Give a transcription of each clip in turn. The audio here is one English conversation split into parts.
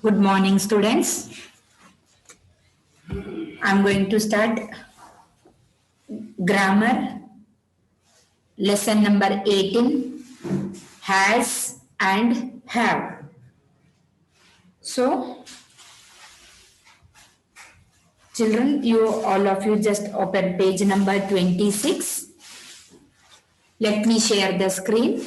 Good morning, students. I'm going to start grammar lesson number 18, has and have. So, children, all of you just open page number 26. Let me share the screen.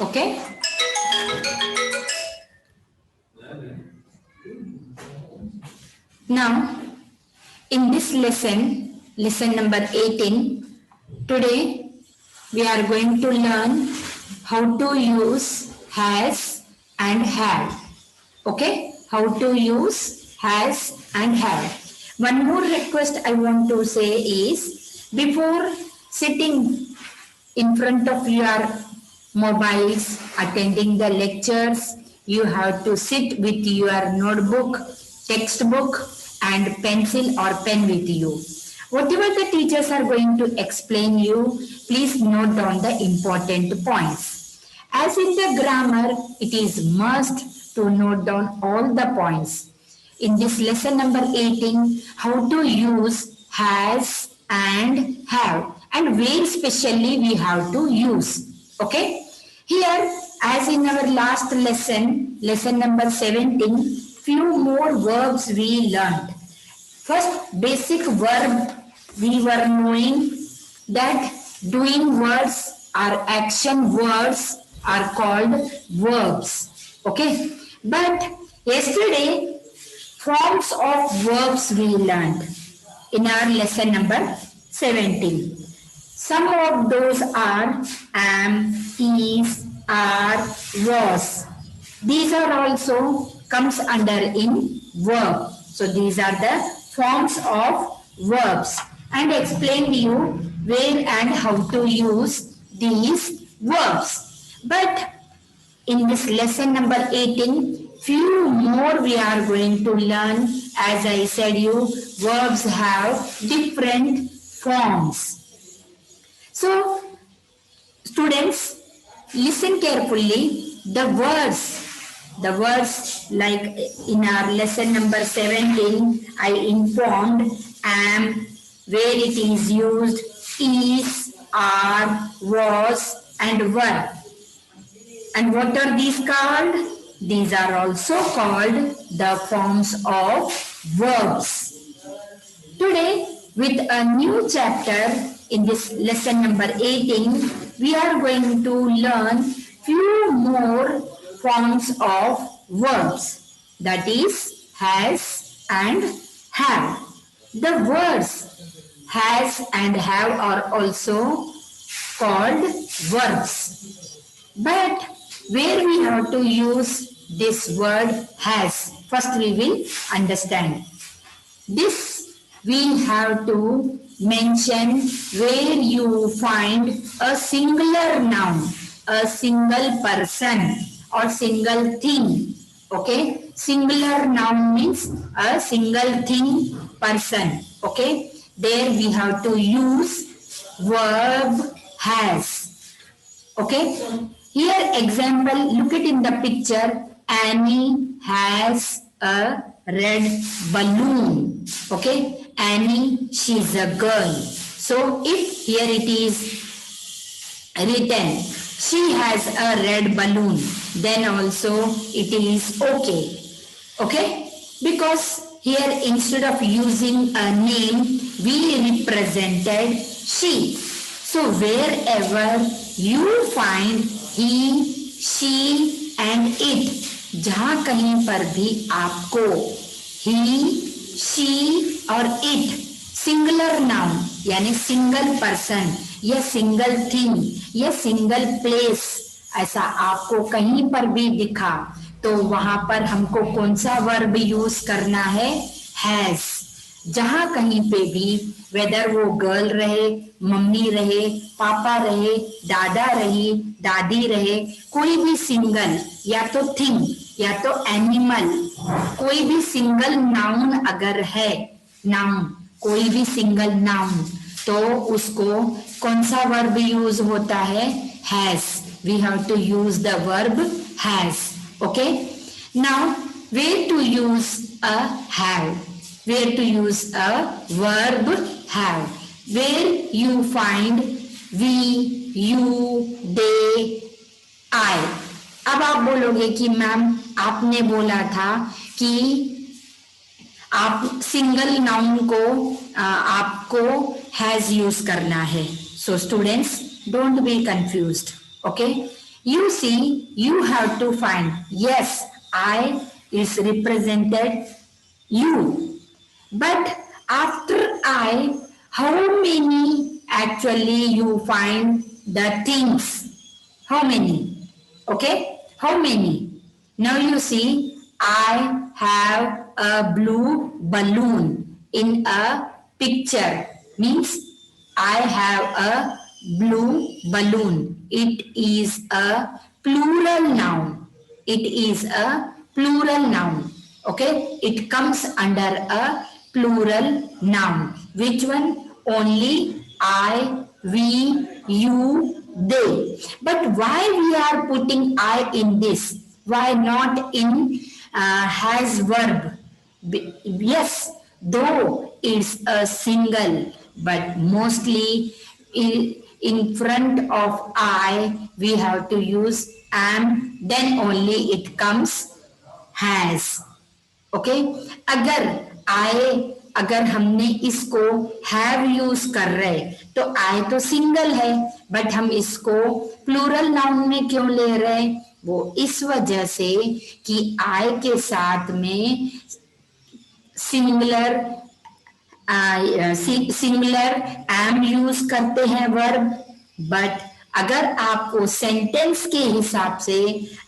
Okay. Now, in this lesson number 18, today we are going to learn how to use has and have. Okay? How to use has and have. One more request I want to say is, before sitting in front of your mobiles, attending the lectures, you have to sit with your notebook, textbook and pencil or pen with you. Whatever the teachers are going to explain you, please note down the important points. As in the grammar, it is must to note down all the points. In this lesson number 18, how to use has and have, and where specially we have to use. Okay? Here, as in our last lesson number 17, few more verbs we learned. First, basic verb, we were knowing that doing words or action words are called verbs. Okay? But yesterday, forms of verbs we learned in our lesson number 17. Some of those are am, is, are, was. These are also comes under in verb. So these are the forms of verbs, and explain to you where and how to use these verbs. But in this lesson number 18, few more we are going to learn. As I said you, verbs have different forms. So, students, listen carefully. The words like in our lesson number 17, I informed am, where it is used, is, are, was, and were. And what are these called? These are also called the forms of verbs. Today, with a new chapter in this lesson number 18, we are going to learn few more forms of verbs. That is, has and have. The words has and have are also called verbs. But where we have to use this word has, first we will understand. This we have to mention where you find a singular noun, a single person or single thing. Okay? Singular noun means a single thing, person. Okay? There we have to use verb has. Okay? Here example, look at in the picture, Annie has a red balloon. Okay? Annie, she's a girl. So if here it is written, she has a red balloon, then also it is okay. Okay? Because here instead of using a name, we represented she. So wherever you find he, she and it, जहाँ कहीं पर भी आपको he, she और it singular noun यानी single person या single thing या single place ऐसा आपको कहीं पर भी दिखा तो वहां पर हमको कौन सा वर्ब यूज करना है? हैज. जहां कहीं पे भी वेदर वो गर्ल रहे, मम्मी रहे, पापा रहे, दादा रहे, दादी रहे, कोई भी सिंगल या तो थिंग या तो एनिमल, कोई भी सिंगल नाउन अगर है, नाउन कोई भी सिंगल नाउन, तो उसको कौन सा वर्ब यूज होता है? Has. We have to use the verb has. Okay, now where to use a have? Where to use a verb have? Where you find we, you, they, I. अब आप बोलोगे कि मैम आपने बोला था कि आप सिंगल नाउन को आपको हैज यूज करना है. So students, don't be confused. Okay, you see, you have to find. Yes, I is represented you, but after I, how many actually you find the things? How many? Okay, how many? Now you see, I have a blue balloon in a picture. Means I have a blue balloon. It is a plural noun. It is a plural noun. Okay, it comes under a plural noun. Which one? Only I, we, you, they. But why we are putting I in this? Why not in has verb? Yes, though it's a single, but mostly in front of I we have to use am, then only it comes has. Okay, अगर हमने इसको have use कर रहे तो I तो single है, but हम इसको प्लूरल नाउन में क्यों ले रहे? वो इस वजह से कि I के साथ में सिंगुलर am यूज करते हैं वर्ब. बट अगर आपको सेंटेंस के हिसाब से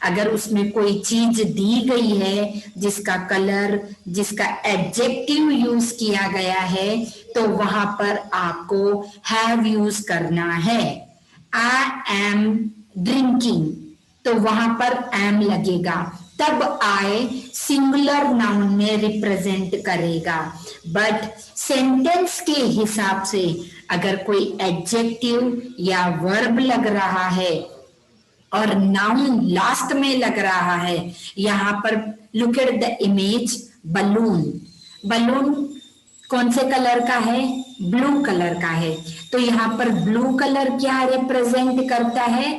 अगर उसमें कोई चीज दी गई है जिसका कलर, जिसका एडजेक्टिव यूज किया गया है, तो वहां पर आपको हैव यूज करना है. आई एम ड्रिंकिंग, तो वहां पर एम लगेगा, तब आई सिंगुलर नाउन में रिप्रेजेंट करेगा. बट सेंटेंस के हिसाब से अगर कोई एडजेक्टिव या वर्ब लग रहा है और नाउन लास्ट में लग रहा है, यहाँ पर look at the image balloon. Balloon कौन से कलर का है? ब्लू कलर का है. तो यहाँ पर ब्लू कलर क्या रिप्रेजेंट करता है?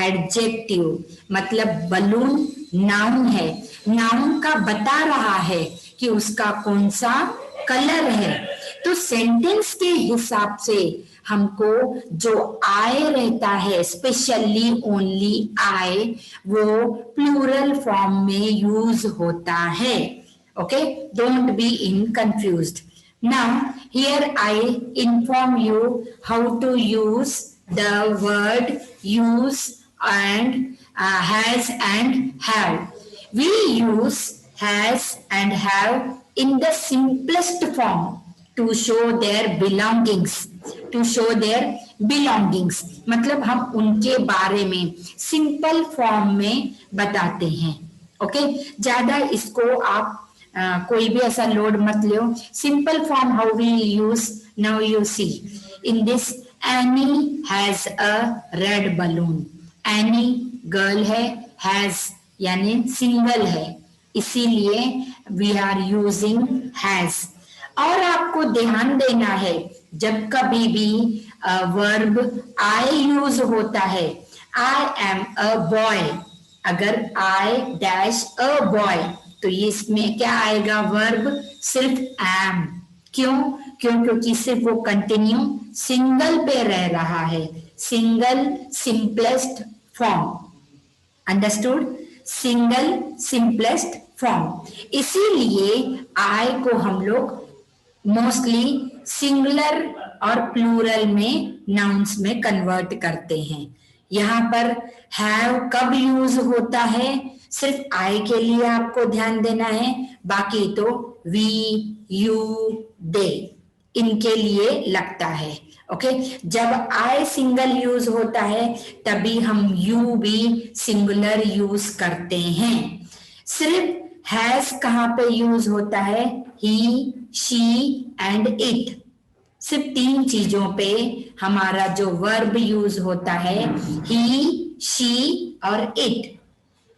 एडजेक्टिव. मतलब बलून नाउन है, नाउन का बता रहा है कि उसका कौन सा कलर है. तो सेंटेंस के हिसाब से हमको जो आई रहता है, स्पेशली ओनली आई, वो प्लूरल फॉर्म में यूज होता है. Okay, don't be in confused. Now here I inform you how to use the word use and has and have. We use has and have in the simplest form to show their belongings. To show their belongings. मतलब हम उनके बारे में simple form में बताते हैं. Okay, ज्यादा इसको आप कोई भी ऐसा लोड मत लो. Simple form how we use. Now you see in this, Annie has a red balloon. Annie girl है, हैज यानी सिंगल है, इसीलिए वी आर यूजिंग हैज. और आपको ध्यान देना है, जब कभी भी वर्ब आई यूज होता है, आई एम अ बॉय, अगर आई डैश अ बॉय, तो इसमें क्या आएगा? वर्ब सिर्फ एम. क्योंकि सिर्फ वो कंटिन्यू सिंगल पे रह रहा है. Single simplest form. Understood? Single simplest form. इसीलिए आई को हम लोग मोस्टली सिंगुलर और प्लूरल में नाउन्स में कन्वर्ट करते हैं. यहाँ पर हैव कब यूज होता है? सिर्फ आई के लिए आपको ध्यान देना है, बाकी तो वी, यू, दे इनके लिए लगता है. ओके, जब आई सिंगल यूज होता है तभी हम यू भी सिंगुलर यूज करते हैं. सिर्फ हैज कहाँ पे यूज होता है? ही, शी एंड इट. सिर्फ 3 चीजों पे हमारा जो वर्ब यूज होता है, ही, शी और इट,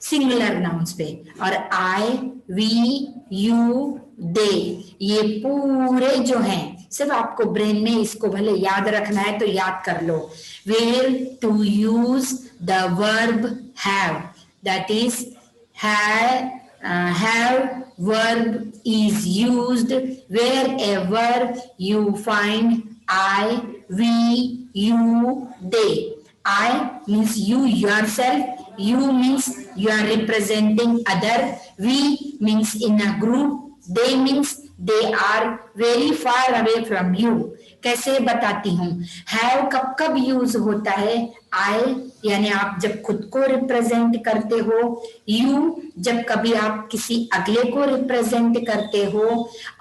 सिंगुलर नाउन्स पे, और आई, वी, यू, दे, ये पूरे जो हैं, सिर्फ आपको ब्रेन में इसको भले याद रखना है तो याद कर लो. Where to use the verb have, that is have verb is used wherever you find I, we, you, they. I means you yourself, you means you are representing other, we means in a group, they means they are very far away from you. कैसे बताती हूँ, have कब कब use होता है, आई यानी आप जब खुद को रिप्रेजेंट करते हो, यू जब कभी आप किसी अगले को रिप्रेजेंट करते हो,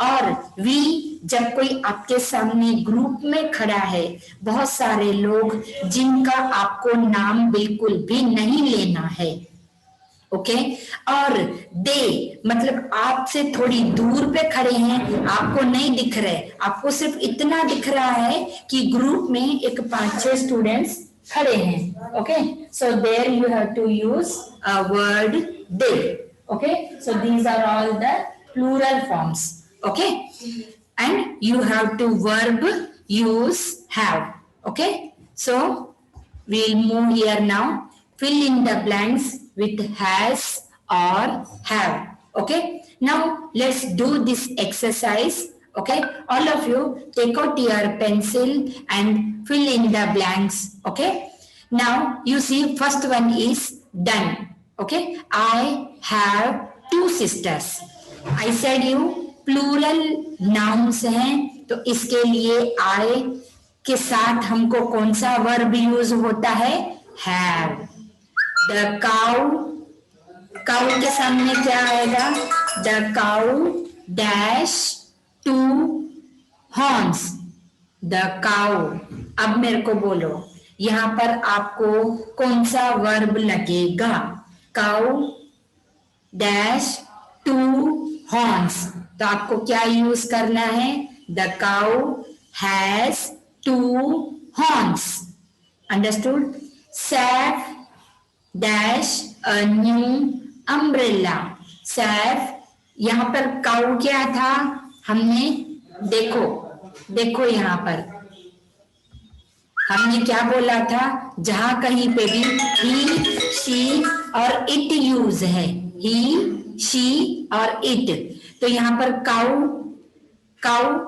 और वी जब कोई आपके सामने ग्रुप में खड़ा है, बहुत सारे लोग जिनका आपको नाम बिल्कुल भी नहीं लेना है. ओके और दे मतलब आपसे थोड़ी दूर पे खड़े हैं, आपको नहीं दिख रहे, आपको सिर्फ इतना दिख रहा है कि ग्रुप में एक 5-6 स्टूडेंट्स खड़े हैं. Okay so there you have to use a word they. Okay so these are all the plural forms. Okay and you have to verb use have. Okay so we'll move here now. Fill in the blanks with has or have. Okay. Now let's do this exercise. Okay. All of you take out your pencil and fill in the blanks. Okay. Now you see first one is done. Okay. I have 2 sisters. I said you plural nouns हैं तो इसके लिए I के साथ हमको कौन सा verb use होता है, हैव. द काउ, काउ के सामने क्या आएगा, the cow dash 2 horns. The cow. अब मेरे को बोलो यहां पर आपको कौन सा वर्ब लगेगा, काउ डैश 2 हॉर्न्स, तो आपको क्या यूज करना है, the cow has 2 horns. Understood? Saf dash a new umbrella. Saf यहां पर काउ क्या था, हमने देखो देखो यहां पर हमने क्या बोला था, जहां कहीं पे भी ही, शी और इट यूज है, ही, शी और इट, तो यहां पर काउ, काउ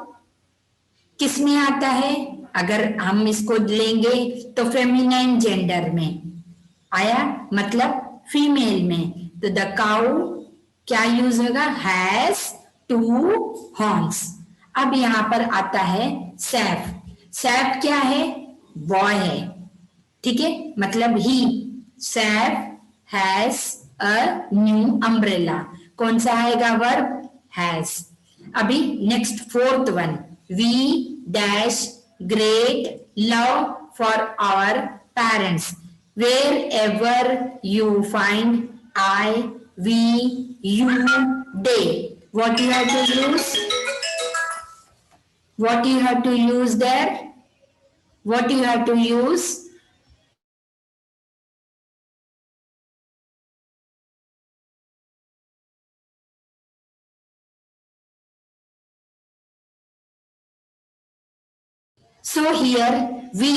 किस में आता है, अगर हम इसको लेंगे तो फेमिनाइन जेंडर में आया, मतलब फीमेल में, तो द काउ क्या यूज होगा, हैज 2 हॉर्न्स. अब यहां पर आता है सैफ. सैफ क्या है, बॉय है, ठीक है, मतलब ही. Saif has a new umbrella, कौन सा आएगा वर्ब, हैज. अभी next 4th one, we dash great love for our parents. Wherever you find I, we, you, they, what you have to use, what you have to use there, what you have to use, so here we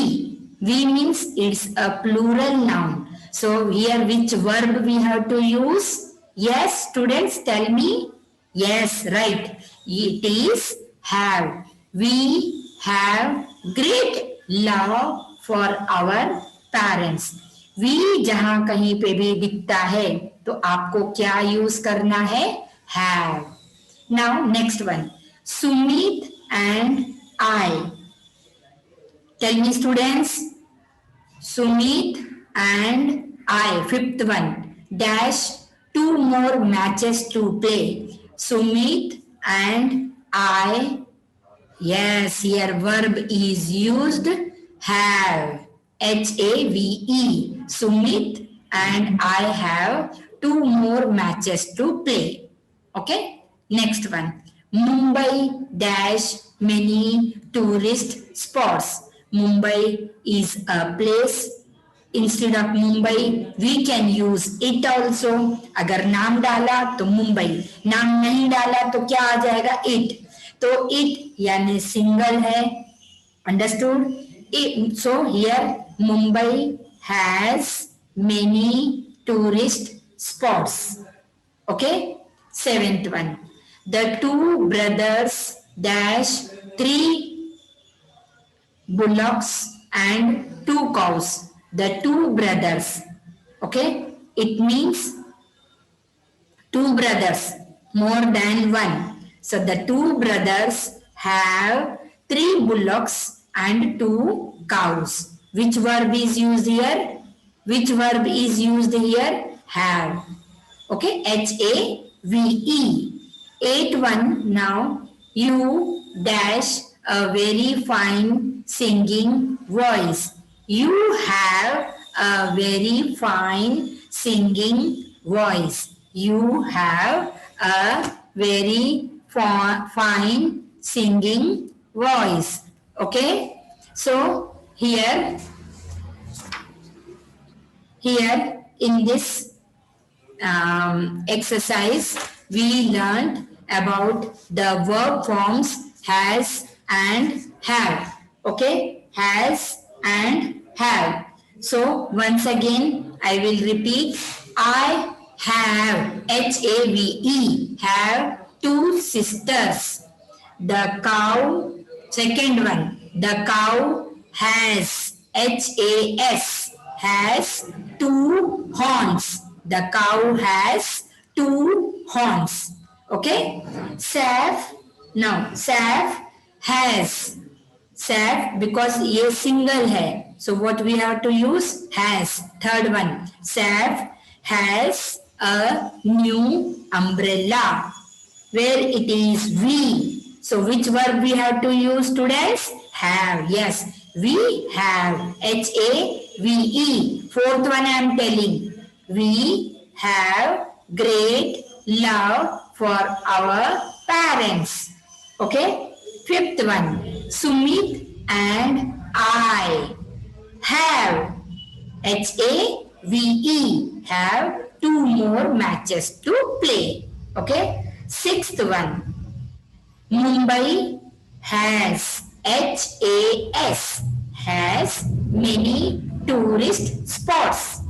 means it's a plural noun, so here which verb we have to use, yes students tell me, yes right, it is have. We have great love for our parents. we जहां कहीं पे भी दिखता है तो आपको क्या use करना है, have. now next one, Sumit and I. Tell me students, Sumit and I. 5th one, dash 2 more matches to play. Sumit and I. Yes, here verb is used, have. H-A-V-E. Sumit and I have 2 more matches to play. Okay. Next one, Mumbai dash many tourist spots. Mumbai is a place. Instead of Mumbai, we can use it also. अगर नाम डाला तो मुंबई, नाम नहीं डाला तो क्या आ जाएगा? इट. तो इट यानी सिंगल है. Understood? So here Mumbai has many tourist spots. Okay. Seventh one. The two brothers dash three bullocks and two cows. The two brothers. Okay. It means two brothers, more than one. So the two brothers have three bullocks and two cows. Which verb is used here? Which verb is used here? Have. Okay, H-A-V-E. 8-1 now. You dash a very fine singing voice. You have a very fine singing voice. You have a very fine singing voice. Okay. So here in this exercise we learned about the verb forms has and have. Okay, has and have. So once again I will repeat. I have, H-A-V-E, have two sisters. The cow, second one, the cow has, H-A-S, has two horns. The cow has two horns. Okay. Saf, now Saf has. Saf because ये single है. So what we have to use? Has. Third one. Saf has a new umbrella. Where it is we. So which verb we have to use, students? Have. Yes. We have. H-A-V-E. Fourth one I am telling. We have great love for our parents. Okay. Fifth one. Sumit and I have. H-A-V-E. Have two more matches to play. Okay. Sixth one. Mumbai has, H-A-S, has many tourist spots.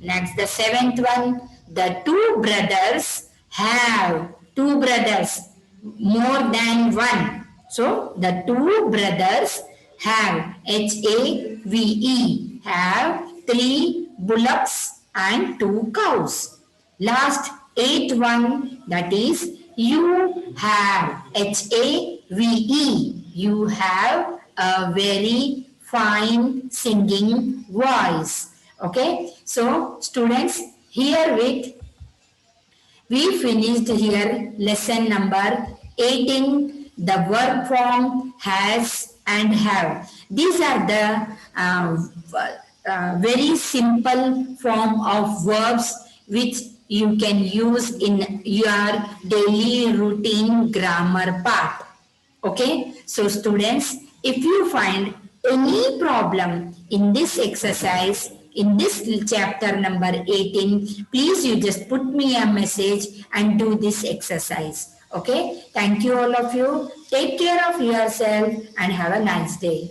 Next, the seventh one. The two brothers have, two brothers, more than one. So, the two brothers have, H-A-V-E, have three bullocks and two cows. Last, eighth one, that is you have, H-A-V-E, you have a very fine singing voice. Okay, so students, herewith we finished here lesson number 18, the verb form has and have. These are the very simple form of verbs which you can use in your daily routine grammar part. Okay, so students, if you find any problem in this exercise, in this chapter number 18, please you just put me a message and do this exercise. Okay, thank you all of you. Take care of yourself and have a nice day.